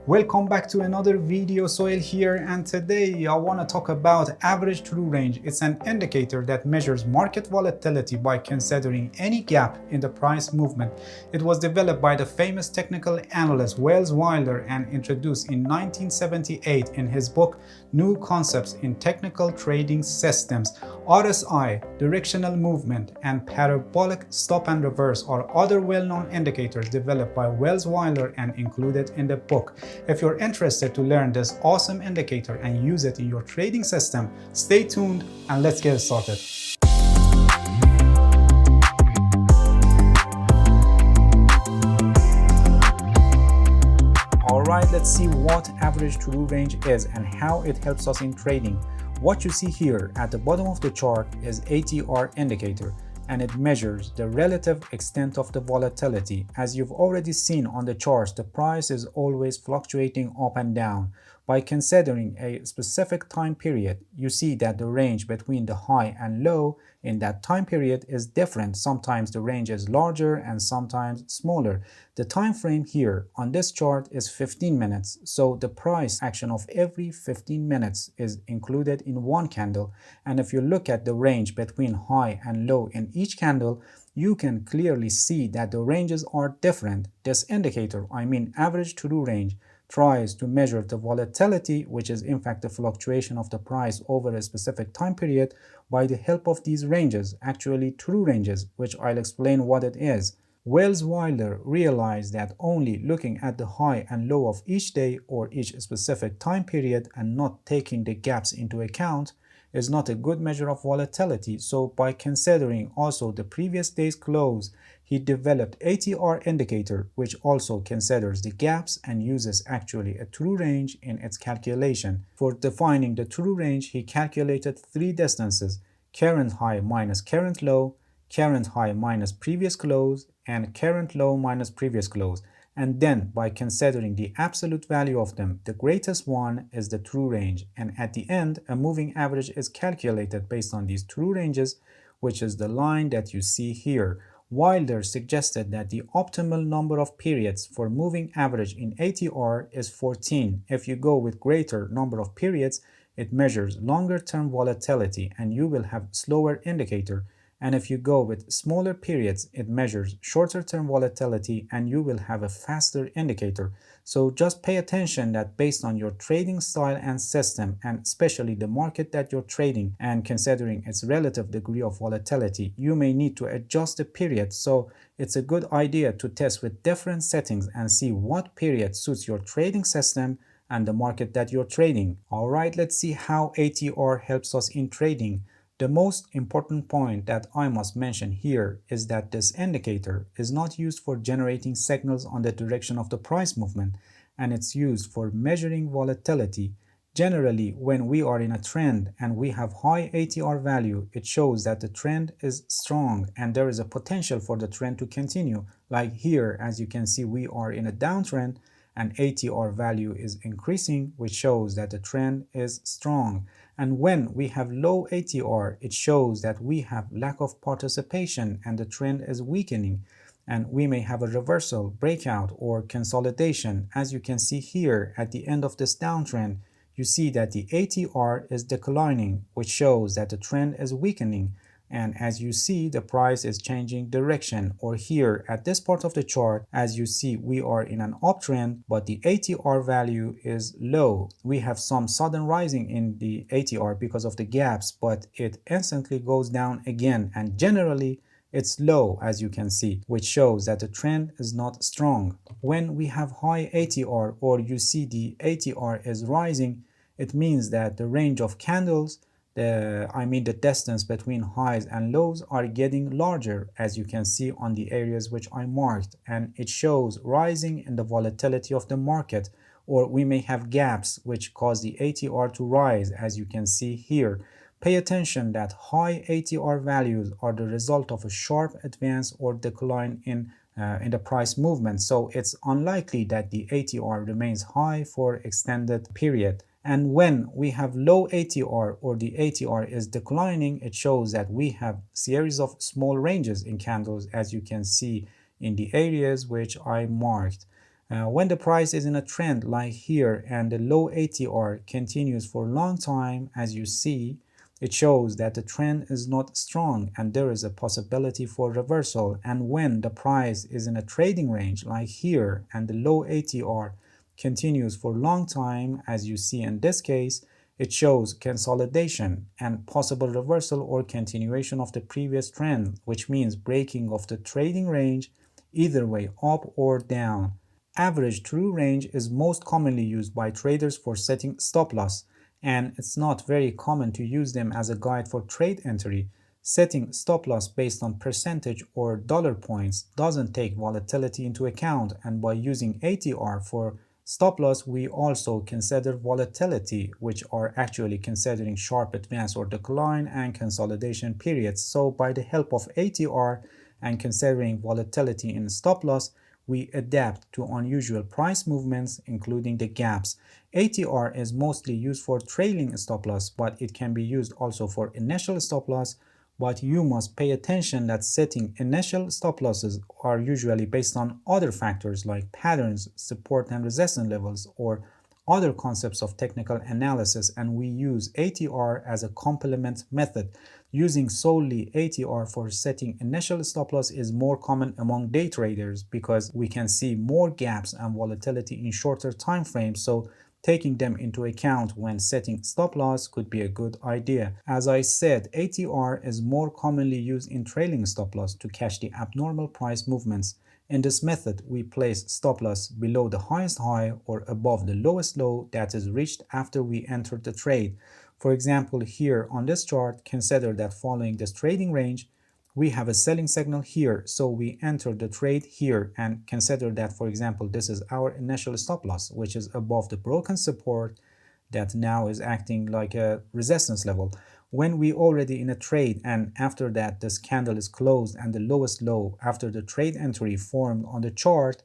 Welcome back to another video. Soil here, and today I want to talk about average true range. It's an indicator that measures market volatility by considering any gap in the price movement. It was developed by the famous technical analyst Welles Wilder and introduced in 1978 in his book New Concepts in Technical Trading Systems. RSI, directional movement, and parabolic stop and reverse are other well-known indicators developed by Welles Wilder and included in the book. If you're interested to learn this awesome indicator and use it in your trading system, stay tuned and let's get started. Alright, let's see what average true range is and how it helps us in trading. What you see here at the bottom of the chart is ATR indicator, and it measures the relative extent of the volatility. As you've already seen on the charts, the price is always fluctuating up and down. By considering a specific time period, you see that the range between the high and low in that time period is different. Sometimes the range is larger and sometimes smaller. The time frame here on this chart is 15 minutes, so the price action of every 15 minutes is included in one candle. And if you look at the range between high and low in each candle, you can clearly see that the ranges are different. This indicator, average true range, tries to measure the volatility, which is in fact the fluctuation of the price over a specific time period, by the help of these ranges, actually true ranges, which I'll explain what it is. Welles Wilder realized that only looking at the high and low of each day or each specific time period and not taking the gaps into account is not a good measure of volatility. So by considering also the previous day's close, he developed ATR indicator, which also considers the gaps and uses actually a true range in its calculation. For defining the true range, he calculated three distances: current high minus current low, current high minus previous close, and current low minus previous close. And then by considering the absolute value of them, the greatest one is the true range. And at the end, a moving average is calculated based on these true ranges, which is the line that you see here. Wilder suggested that the optimal number of periods for moving average in ATR is 14. If you go with greater number of periods, it measures longer term volatility and you will have slower indicator. And if you go with smaller periods, it measures shorter term volatility and you will have a faster indicator. So just pay attention that based on your trading style and system, and especially the market that you're trading and considering its relative degree of volatility, you may need to adjust the period. So it's a good idea to test with different settings and see what period suits your trading system and the market that you're trading. Alright, let's see how ATR helps us in trading. The most important point that I must mention here is that this indicator is not used for generating signals on the direction of the price movement, and it's used for measuring volatility. Generally, when we are in a trend and we have high ATR value, it shows that the trend is strong and there is a potential for the trend to continue. Like here, as you can see, we are in a downtrend and ATR value is increasing, which shows that the trend is strong. And when we have low ATR, it shows that we have lack of participation and the trend is weakening. And we may have a reversal, breakout, or consolidation. As you can see here at the end of this downtrend, you see that the ATR is declining, which shows that the trend is weakening. And as you see, the price is changing direction. Or here at this part of the chart, as you see, we are in an uptrend, but the ATR value is low. We have some sudden rising in the ATR because of the gaps, but it instantly goes down again. And generally, it's low, as you can see, which shows that the trend is not strong. When we have high ATR, or you see the ATR is rising, it means that the range of candles, the distance between highs and lows are getting larger, as you can see on the areas which I marked, and it shows rising in the volatility of the market. Or we may have gaps which cause the ATR to rise, as you can see here. Pay attention that high ATR values are the result of a sharp advance or decline in the price movement, so it's unlikely that the ATR remains high for extended period. And when we have low ATR or the ATR is declining, it shows that we have series of small ranges in candles, as you can see in the areas which I marked. When the price is in a trend like here and the low ATR continues for a long time, as you see, it shows that the trend is not strong and there is a possibility for reversal. And when the price is in a trading range like here and the low ATR continues for a long time, as you see in this case, it shows consolidation and possible reversal or continuation of the previous trend, which means breaking of the trading range either way, up or down. Average true range is most commonly used by traders for setting stop loss, and it's not very common to use them as a guide for trade entry. Setting stop loss based on percentage or dollar points doesn't take volatility into account, and by using ATR for stop loss, we also consider volatility, which are actually considering sharp advance or decline and consolidation periods. So by the help of ATR and considering volatility in stop loss, we adapt to unusual price movements, including the gaps. ATR is mostly used for trailing stop loss, but it can be used also for initial stop loss. But you must pay attention that setting initial stop losses are usually based on other factors like patterns, support and resistance levels, or other concepts of technical analysis, and we use ATR as a complement method. Using solely ATR for setting initial stop loss is more common among day traders because we can see more gaps and volatility in shorter time frames, so taking them into account when setting stop loss could be a good idea. As I said, ATR is more commonly used in trailing stop loss to catch the abnormal price movements. In this method, we place stop loss below the highest high or above the lowest low that is reached after we enter the trade. For example, here on this chart, consider that following this trading range, we have a selling signal here, so we enter the trade here, and consider that, for example, this is our initial stop loss, which is above the broken support that now is acting like a resistance level. When we already in a trade and after that this candle is closed and the lowest low after the trade entry formed on the chart,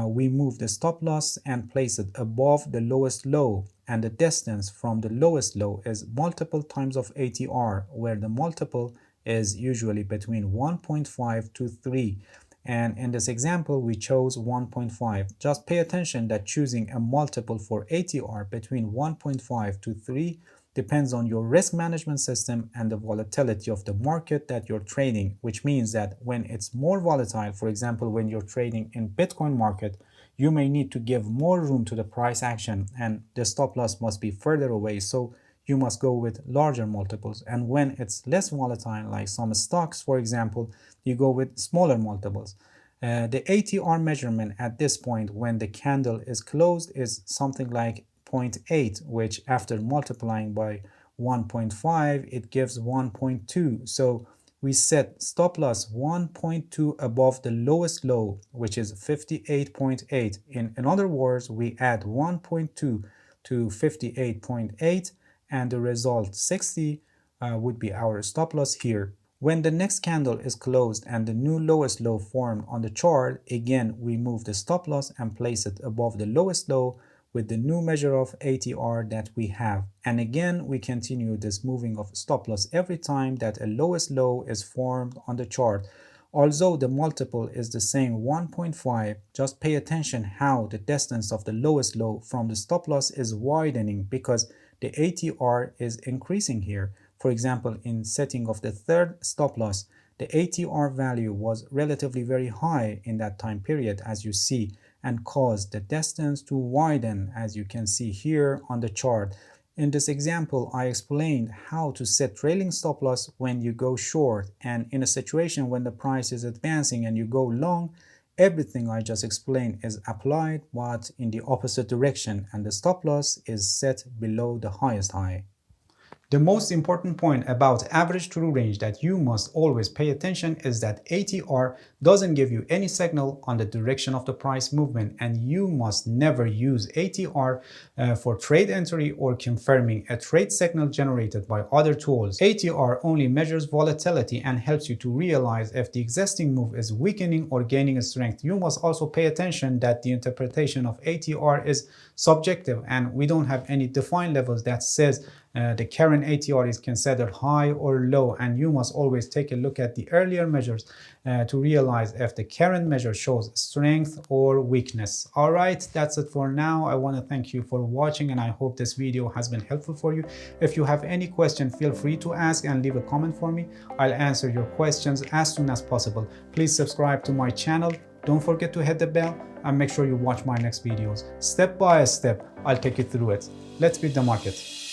we move the stop loss and place it above the lowest low, and the distance from the lowest low is multiple times of ATR, where the multiple is usually between 1.5 to 3. And in this example, we chose 1.5. Just pay attention that choosing a multiple for ATR between 1.5 to 3 depends on your risk management system and the volatility of the market that you're trading, which means that when it's more volatile, for example, when you're trading in Bitcoin market, you may need to give more room to the price action and the stop loss must be further away. So you must go with larger multiples. And when it's less volatile, like some stocks, for example, you go with smaller multiples. The ATR measurement at this point when the candle is closed is something like 0.8, which after multiplying by 1.5, it gives 1.2. So we set stop loss 1.2 above the lowest low, which is 58.8. In other words, we add 1.2 to 58.8, and the result 60 would be our stop loss here. When the next candle is closed and the new lowest low formed on the chart, again we move the stop loss and place it above the lowest low with the new measure of ATR that we have. And again we continue this moving of stop loss every time that a lowest low is formed on the chart. Although the multiple is the same 1.5, just pay attention how the distance of the lowest low from the stop loss is widening because the ATR is increasing here. For example, in setting of the third stop loss, the ATR value was relatively very high in that time period, as you see, and caused the distance to widen, as you can see here on the chart. In this example, I explained how to set trailing stop loss when you go short, and in a situation when the price is advancing and you go long, everything I just explained is applied, but in the opposite direction, and the stop loss is set below the highest high. The most important point about average true range that you must always pay attention is that ATR doesn't give you any signal on the direction of the price movement, and you must never use ATR for trade entry or confirming a trade signal generated by other tools. ATR only measures volatility and helps you to realize if the existing move is weakening or gaining strength. You must also pay attention that the interpretation of ATR is subjective, and we don't have any defined levels that says the current ATR is considered high or low, and you must always take a look at the earlier measures to realize realize if the current measure shows strength or weakness. Alright, that's it for now. I want to thank you for watching and I hope this video has been helpful for you. If you have any question, feel free to ask and leave a comment for me. I'll answer your questions as soon as possible. Please subscribe to my channel. Don't forget to hit the bell and make sure you watch my next videos. Step by step, I'll take you through it. Let's beat the market.